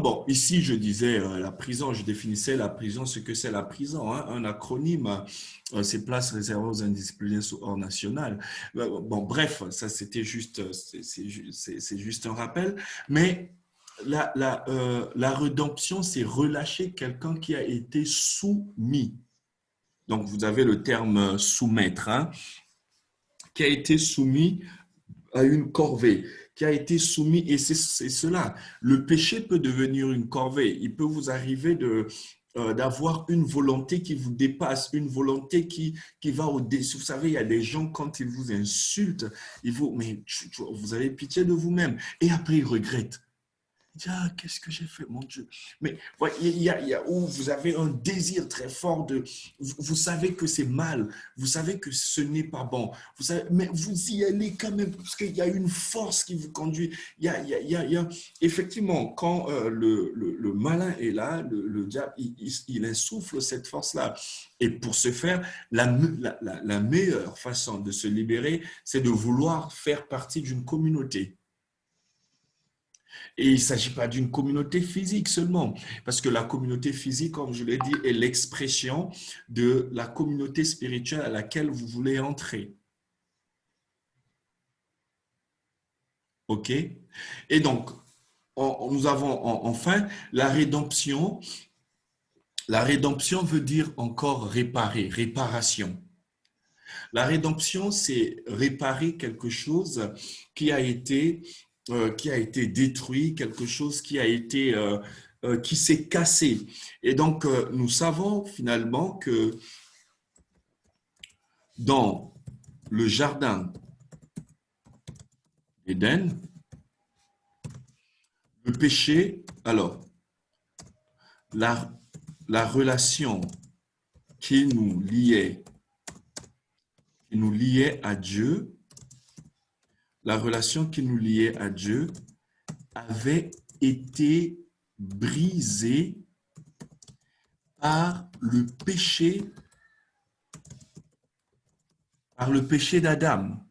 bon, ici, je disais la prison, je définissais la prison, ce que c'est la prison, hein, un acronyme, c'est place réservée aux indisciplinés hors national. Bon, bref, ça, c'était juste, c'est juste un rappel. Mais la rédemption, c'est relâcher quelqu'un qui a été soumis. Donc, vous avez le terme soumettre, hein, qui a été soumis à une corvée, qui a été soumis, et c'est cela. Le péché peut devenir une corvée. Il peut vous arriver d'avoir une volonté qui vous dépasse, une volonté qui va au-dessus. Vous savez, il y a des gens, quand ils vous insultent, mais vous avez pitié de vous-même. Et après, ils regrettent. Ah, qu'est-ce que j'ai fait, mon Dieu? Mais ouais, il y a où vous avez un désir très fort vous savez que c'est mal, vous savez que ce n'est pas bon, vous savez, mais vous y allez quand même parce qu'il y a une force qui vous conduit. Effectivement, quand le malin est là, le diable, il insouffle cette force-là. Et pour ce faire, la meilleure façon de se libérer, c'est de vouloir faire partie d'une communauté. Et il ne s'agit pas d'une communauté physique seulement, parce que la communauté physique, comme je l'ai dit, est l'expression de la communauté spirituelle à laquelle vous voulez entrer. OK? Et donc, nous avons enfin la rédemption. La rédemption veut dire encore réparer, réparation. La rédemption, c'est réparer quelque chose qui a été détruit, quelque chose qui s'est cassé. Et donc, nous savons finalement que dans le jardin d'Éden, le péché, alors, la, la relation qui nous liait à Dieu, la relation qui nous liait à Dieu avait été brisée par le péché d'Adam.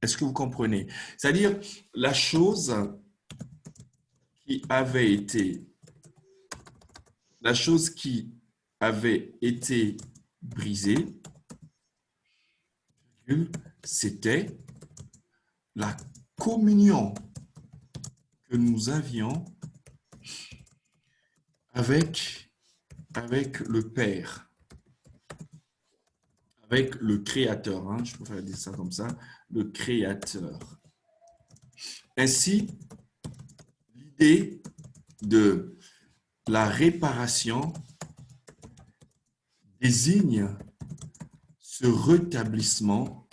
Est-ce que vous comprenez? C'est-à-dire, la chose qui avait été, la chose qui avait été brisée, c'était la communion que nous avions avec le Père, avec le Créateur, hein, je préfère dire ça comme ça, le Créateur. Ainsi, l'idée de la réparation désigne ce rétablissement,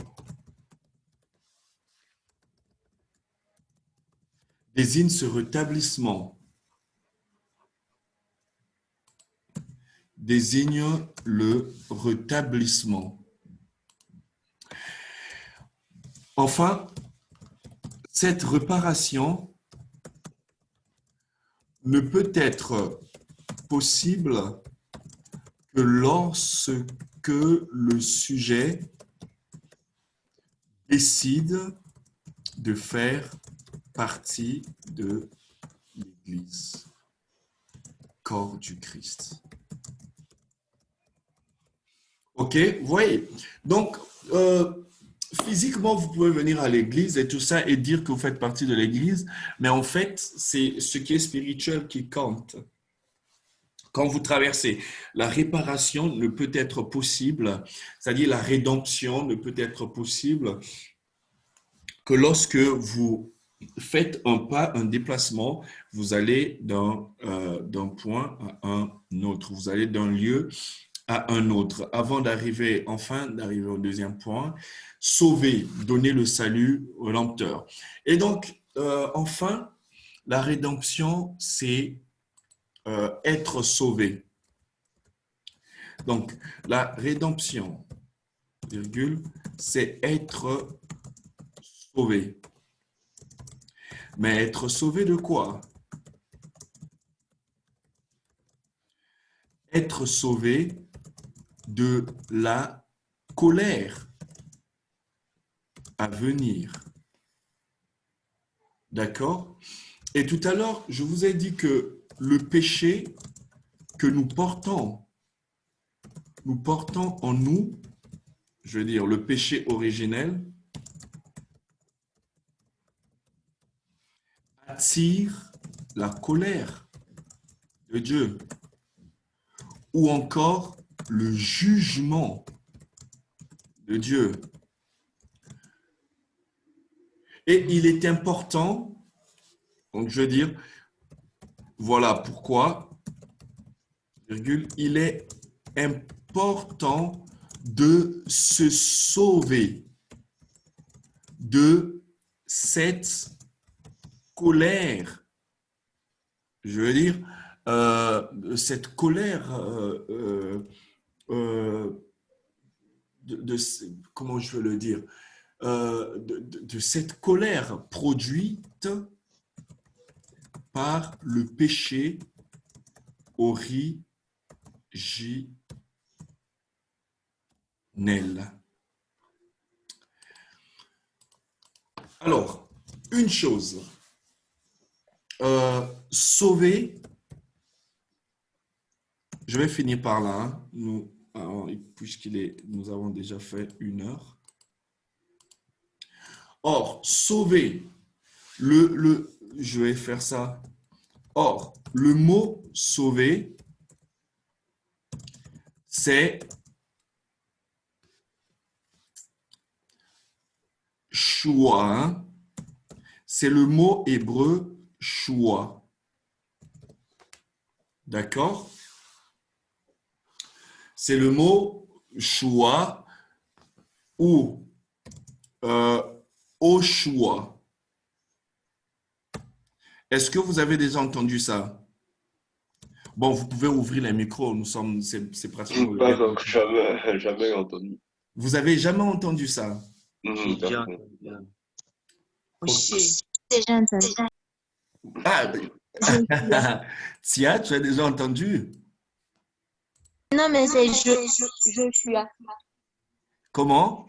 désigne le rétablissement. Enfin, cette réparation ne peut être possible que lorsque le sujet décide de faire partie de l'Église, corps du Christ. OK, vous voyez. Donc, physiquement, vous pouvez venir à l'église et tout ça et dire que vous faites partie de l'église, mais en fait, c'est ce qui est spirituel qui compte. Quand vous traversez, la réparation ne peut être possible, c'est-à-dire la rédemption ne peut être possible que lorsque vous faites un pas, un déplacement, vous allez d'un point à un autre, vous allez d'un lieu à un autre, avant d'arriver au deuxième point, sauver, donner le salut au Rédempteur. Et donc, enfin, la rédemption, c'est être sauvé. Donc, la rédemption, virgule, c'est être sauvé. Mais être sauvé de quoi? Être sauvé de la colère à venir. D'accord? Et tout à l'heure, je vous ai dit que le péché que nous portons en nous, je veux dire le péché originel, attire la colère de Dieu ou encore le jugement de Dieu. Et il est important, donc je veux dire, voilà pourquoi, virgule, il est important de se sauver de cette colère. Je veux dire, cette colère euh, de, comment je veux le dire, de cette colère produite par le péché originel. Alors, une chose, sauver, je vais finir par là, hein. Nous avons déjà fait 1 heure. Or, sauver, je vais faire ça. Or, le mot sauver, c'est choix, hein. C'est le mot hébreu choix. D'accord? C'est le mot choix ou au choix. Est-ce que vous avez déjà entendu ça? Bon, vous pouvez ouvrir les micros, c'est pratiquement Pas l'heure. encore, jamais, jamais entendu. Vous avez jamais entendu ça? J'ai déjà Personne. entendu. Ok. Aussi, déjà entendu. Ah, Je suis là. Tia, tu as déjà entendu? Non, mais c'est je suis là. Comment?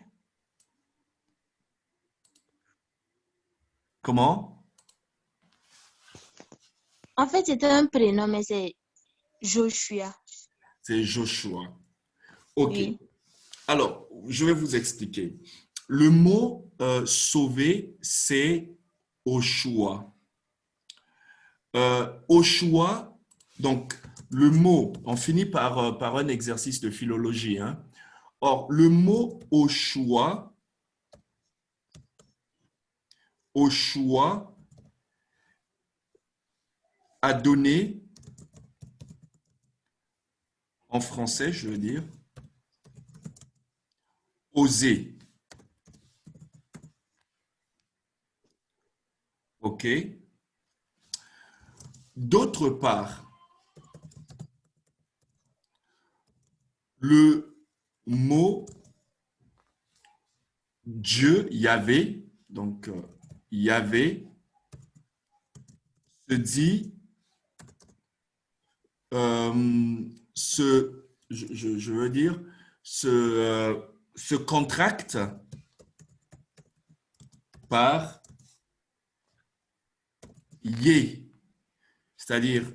Comment? En fait, c'était un prénom, mais c'est Joshua. C'est Joshua. Ok. Oui. Alors, je vais vous expliquer. Le mot sauver, c'est Oshua. Oshua, donc le mot, on finit par un exercice de philologie, hein. Or, le mot Oshua, Oshua a donné, en français, je veux dire, oser. OK? D'autre part, le mot Dieu, Yahvé, donc Yahvé, se dit, je veux dire, se contracte par Yé, c'est-à-dire,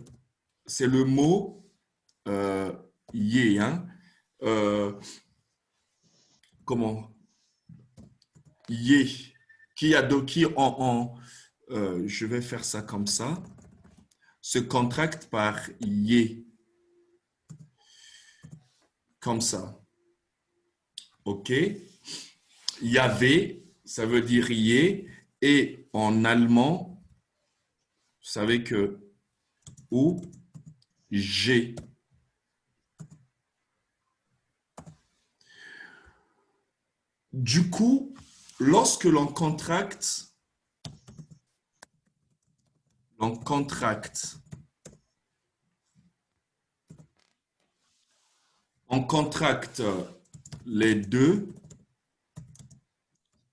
c'est le mot Yé, hein? Comment? Yé, je vais faire ça comme ça, se contracte par Yé, comme ça. OK? Yahvé, ça veut dire Yé, et en allemand, vous savez que ou G. Du coup, lorsque l'on contracte, on contracte les deux,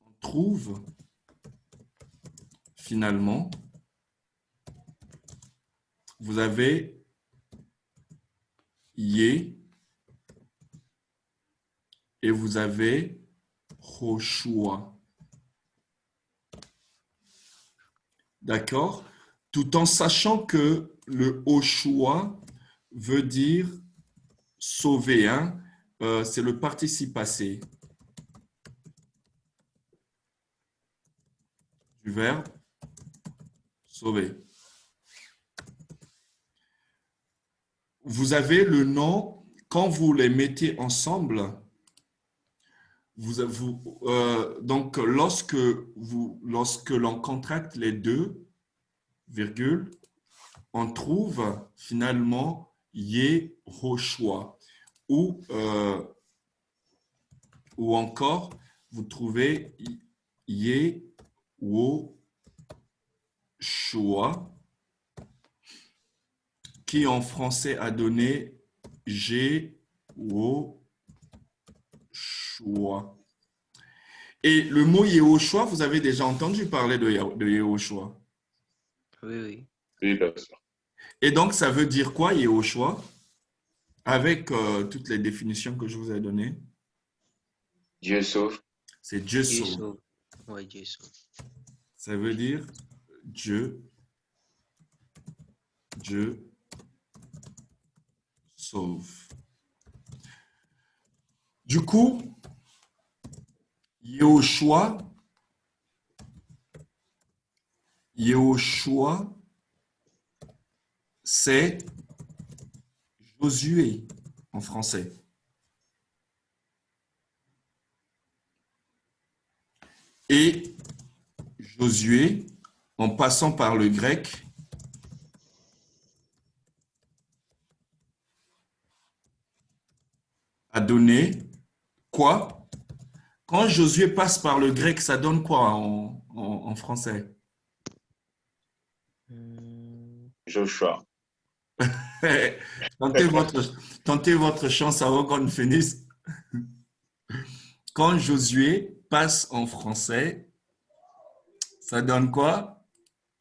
on trouve finalement, vous avez Yé et vous avez Joshua. D'accord? tout en sachant que le Hoshua veut dire sauver, hein? C'est le participe passé du verbe sauver. Vous avez le nom, quand vous les mettez ensemble, donc lorsque l'on contracte les deux, virgule, on trouve finalement Yehoshua ou encore vous trouvez Yehoshua qui en français a donné Yehoshua. Et le mot Yehoshua, vous avez déjà entendu parler de Yehoshua? Oui, oui. Oui, bien sûr. Et donc, ça veut dire quoi, Yehoshua? Avec toutes les définitions que je vous ai données. Dieu sauve. C'est Dieu Dieu sauve. sauve. Oui, Dieu sauve. Ça veut dire Dieu sauve. Du coup, Yehoshua, c'est Josué en français. Et Josué, en passant par le grec, a donné quoi? Quand Josué passe par le grec, ça donne quoi en français? Joshua. Tentez votre chance avant qu'on ne finisse. Quand Josué passe en français, ça donne quoi?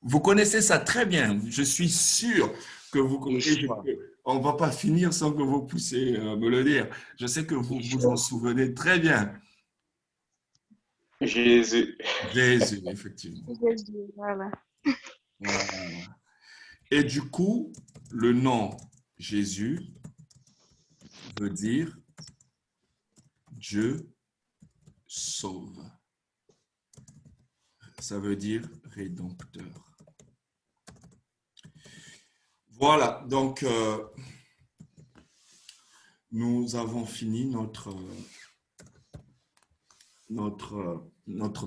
Vous connaissez ça très bien. Je suis sûr que vous connaissez. Yeshua. On ne va pas finir sans que vous puissiez me le dire. Je sais que vous vous en souvenez très bien. Jésus. Jésus, effectivement. Jésus, voilà. Voilà. Et du coup, le nom Jésus veut dire Dieu sauve. Ça veut dire rédempteur. Voilà, donc nous avons fini notre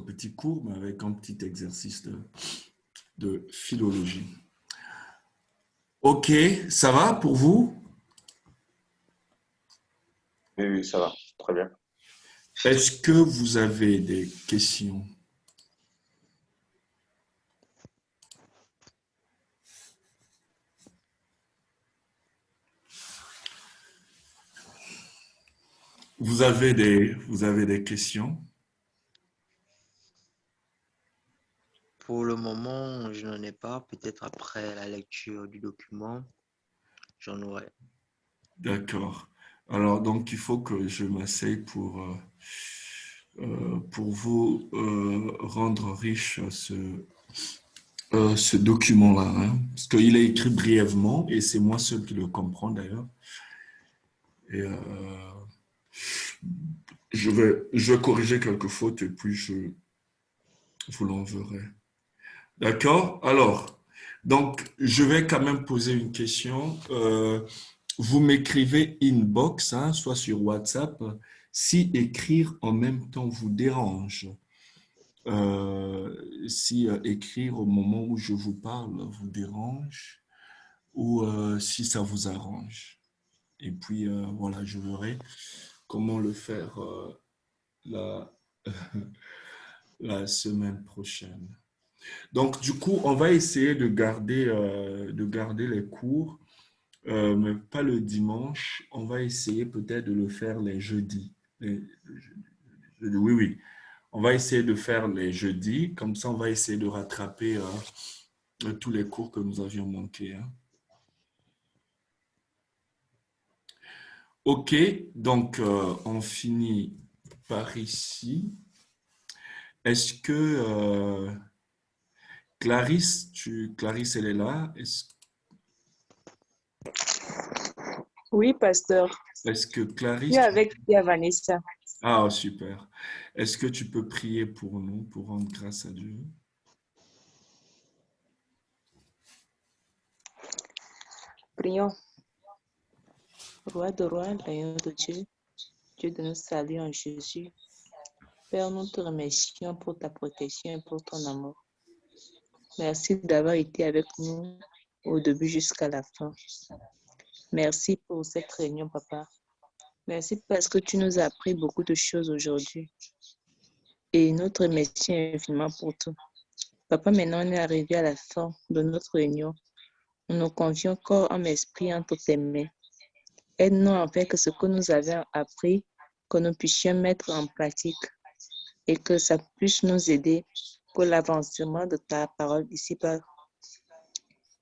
petit cours, mais avec un petit exercice de philologie. Ok, ça va pour vous? Oui, oui, ça va. Très bien. Est-ce que vous avez des questions? Vous avez des questions? Pour le moment, je n'en ai pas. Peut-être après la lecture du document, j'en aurai. D'accord. Alors, donc, il faut que je m'asseye pour vous rendre riche ce document-là, hein, parce qu'il est écrit brièvement et c'est moi seul qui le comprends d'ailleurs. Et je vais corriger quelques fautes et puis je vous l'enverrai. D'accord? Alors, donc, je vais quand même poser une question. Vous m'écrivez inbox, hein, soit sur WhatsApp, si écrire en même temps vous dérange. Si écrire au moment où je vous parle vous dérange ou si ça vous arrange. Et puis, voilà, je verrai comment le faire la, la semaine prochaine. Donc, du coup, on va essayer de garder les cours, mais pas le dimanche. On va essayer peut-être de le faire les jeudis. Oui, oui. On va essayer de faire les jeudis. Comme ça, on va essayer de rattraper tous les cours que nous avions manqués, hein. OK, donc on finit par ici. Est-ce que Clarisse, Clarisse, elle est là. Oui, pasteur. Est-ce que Je Clarisse, suis avec Tia Vanessa. Ah, super. Est-ce que tu peux prier pour nous, pour rendre grâce à Dieu? Prions. Roi de roi, l'agneau de Dieu, Dieu de nos saluts en Jésus. Père, nous te remercions pour ta protection et pour ton amour. Merci d'avoir été avec nous au début jusqu'à la fin. Merci pour cette réunion, papa. Merci parce que tu nous as appris beaucoup de choses aujourd'hui. Et nous te remercions infiniment pour tout. Papa, maintenant on est arrivé à la fin de notre réunion. Nous nous confions corps, âme, esprit entre tes mains. Aide-nous à faire que ce que nous avons appris, que nous puissions mettre en pratique et que ça puisse nous aider pour l'avancement de ta parole ici-bas.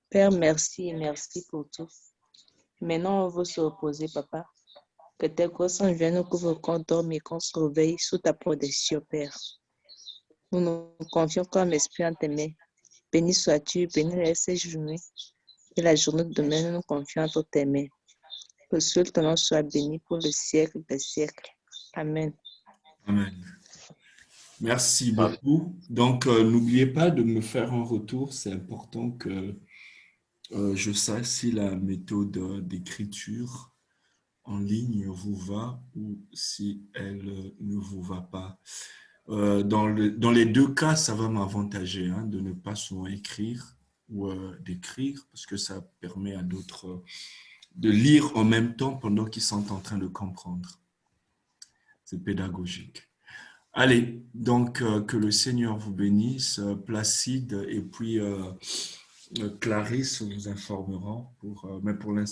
Père, merci et merci pour tout. Maintenant, on veut se reposer, papa. Que tes grosses anges viennent nous couvrir qu'on dorme et qu'on se réveille sous ta protection, Père. Nous nous confions comme esprit en tes mains. Béni sois-tu, béni cette journée. Et la journée de demain, nous nous confions entre tes mains. Que seul ton nom soit béni pour le siècle des siècles. Amen. Amen. Merci beaucoup. Donc, n'oubliez pas de me faire un retour. C'est important que je sache si la méthode d'écriture en ligne vous va ou si elle ne vous va pas. Dans les deux cas, ça va m'avantager de ne pas souvent écrire ou d'écrire parce que ça permet à d'autres de lire en même temps pendant qu'ils sont en train de comprendre. C'est pédagogique. Allez, donc que le Seigneur vous bénisse, Placide et puis Clarisse vous informeront mais pour l'instant.